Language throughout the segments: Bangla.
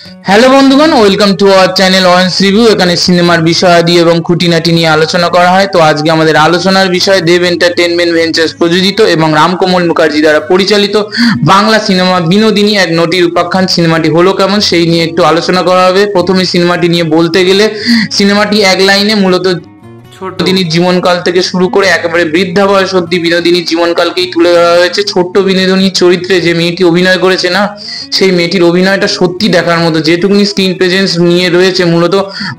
হ্যালো বন্ধুগণ, ওয়েলকাম টু আওয়ার চ্যানেল অয়েন্স রিভিউ। এখানে সিনেমার বিষয়াদি এবং খুঁটিনাটি নিয়ে আলোচনা করা হয়। তো আজকে আমাদের আলোচনার বিষয় দেব এন্টারটেনমেন্ট ভেঞ্চার্স প্রযোজিত এবং রামকমল মুখার্জি দ্বারা পরিচালিত বাংলা সিনেমা বিনোদিনী এক নটির উপাখ্যান। সিনেমাটি হলো কেমন সেই নিয়ে একটু আলোচনা করা হবে। প্রথমে সিনেমাটি নিয়ে বলতে গেলে সিনেমাটি এক লাইনে মূলত বিনোদিনীর জীবনকাল থেকে শুরু করে একেবারে বৃদ্ধা বয়স অব্দি বিনোদিনীর জীবনকালকেই তুলে ধরা হয়েছে। ছোট্ট বিনোদিনীর চরিত্রে যে মেয়েটি অভিনয় করেছে না, সেই মেয়েটির অভিনয়টা সত্যি দেখার মতো। যেটুকুনি স্ক্রিন প্রেজেন্স নিয়ে রয়েছে, মূলত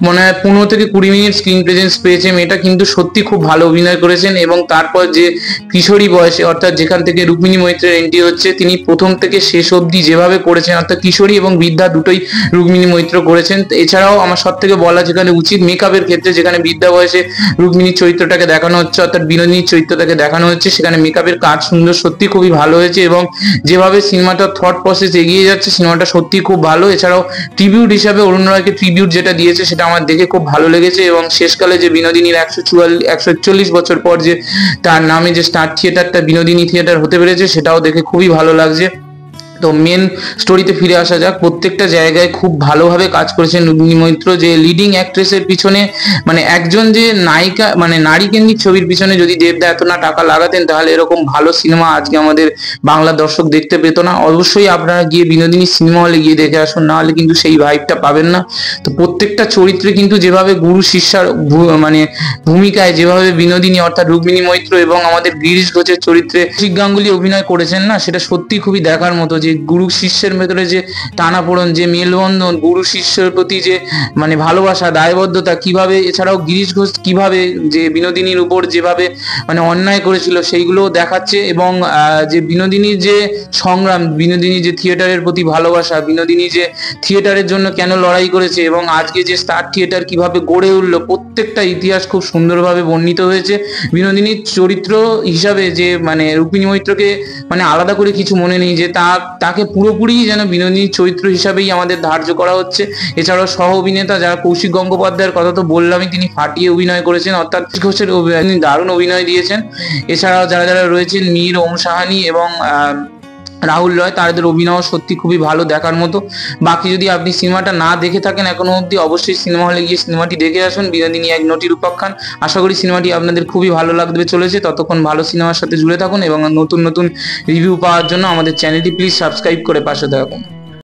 মনে হয় 15 থেকে 20 মিনিট স্ক্রিন প্রেজেন্স পেয়েছে মেয়েটা, কিন্তু সত্যি খুব ভালো অভিনয় করেছেন। এবং তারপর যে কিশোরী বয়সে, অর্থাৎ যেখান থেকে রুক্মিণী মৈত্রের এন্ট্রি হচ্ছে, তিনি প্রথম থেকে শেষ অব্দি যেভাবে করেছেন, অর্থাৎ কিশোরী এবং বৃদ্ধা দুটোই রুক্মিণী মৈত্র করেছেন। এছাড়াও আমার সব থেকে বলা যেখানে উচিত, মেকআপের ক্ষেত্রে যেখানে বৃদ্ধা বয়সে রুক্মিণীর চরিত্রটাকে দেখানো হচ্ছে, অর্থাৎ বিনোদিনীর চরিত্রটাকে দেখানো হচ্ছে, সেখানে মেকআপের কাজ সুন্দর, সত্যি খুবই ভালো হয়েছে। এবং যেভাবে সিনেমাটা থট প্রসেস এগিয়ে যাচ্ছে, সিনেমাটা সত্যি খুব ভালো। এছাড়াও ট্রিবিউট হিসাবে অরুণ রয়কে ট্রিবিউট যেটা দিয়েছে, সেটা আমার দেখে খুব ভালো লেগেছে। এবং শেষকালে যে বিনোদিনীর 141 বছর পর যে তার নামে যে স্টার থিয়েটারটা বিনোদিনী থিয়েটার হতে পেরেছে, সেটাও দেখে খুবই ভালো লাগছে। তো মেন স্টোরিতে ফিরে আসা যাক। প্রত্যেকটা জায়গায় খুব ভালোভাবে কাজ করেছেন রুক্মিণী মৈত্র। যে লিডিং অ্যাক্ট্রেসের পিছনে, মানে একজন যে নায়িকা, মানে নারী কেন্দ্রিক ছবির পিছনে যদি দেবদা এত না টাকা লাগাতেন, তাহলে এরকম ভালো সিনেমা আজকে আমাদের বাংলা দর্শক দেখতে পেত না। অবশ্যই আপনারা গিয়ে বিনোদিনী সিনেমা হলে গিয়ে দেখে আসুন, না হলে কিন্তু সেই ভাইবটা পাবেন না। তো প্রত্যেকটা চরিত্রে কিন্তু যেভাবে গুরু শিষ্যার মানে ভূমিকায় যেভাবে বিনোদিনী অর্থাৎ রুক্মিণী মৈত্র এবং আমাদের গিরিশ ঘোষের চরিত্রে কৌশিক গাঙ্গুলি অভিনয় করেছেন না, সেটা সত্যি খুবই দেখার মতো। যে গুরু শিষ্যের ভেতরে যে টানাপোড়েন, যে মেলবন্ধন, গুরু শিষ্যের প্রতি যে মানে ভালোবাসা, দায়বদ্ধতা কিভাবে, এছাড়াও গিরিশ ঘোষ কিভাবে যে বিনোদিনীর উপর যেভাবে মানে অন্যায় করেছিল সেইগুলো দেখাচ্ছে। এবং যে বিনোদিনীর যে সংগ্রাম, বিনোদিনী যে থিয়েটারের প্রতি ভালোবাসা, বিনোদিনী যে থিয়েটারের জন্য কেন লড়াই করেছে এবং আজকে যে স্টার থিয়েটার কিভাবে গড়ে উঠলো, প্রত্যেকটা ইতিহাস খুব সুন্দরভাবে বর্ণিত হয়েছে। বিনোদিনীর চরিত্র হিসাবে যে মানে রুক্মিণী মৈত্রকে মানে আলাদা করে কিছু মনে নেই, যে তাকে পুরোপুরি যেন বিনোদিনীর চরিত্র হিসাবেই আমাদের ধার্য করা হচ্ছে। এছাড়াও সহ অভিনেতা যারা, কৌশিক গঙ্গোপাধ্যায়ের কথা তো বললামই, তিনি ফাটিয়ে অভিনয় করেছেন, অর্থাৎ ঘোষের তিনি দারুণ অভিনয় দিয়েছেন। এছাড়াও যারা যারা রয়েছেন, মীর, ওম সাহানি এবং রাহুল রয়, তাদের অভিনয় সত্যি খুবই ভালো, দেখার মতো। বাকি যদি আপনি সিনেমাটা না দেখে থাকেন এখনো অবধি, অবশ্যই সিনেমা হলে গিয়ে সিনেমাটি দেখে আসুন, বিনোদিনী এক নটির উপাখ্যান। আশা করি সিনেমাটি আপনাদের খুবই ভালো লাগবে চলেছে। ততক্ষণ ভালো সিনেমার সাথে জুড়ে থাকুন এবং নতুন নতুন রিভিউ পাওয়ার জন্য আমাদের চ্যানেলটি প্লিজ সাবস্ক্রাইব করে পাশে থাকুন।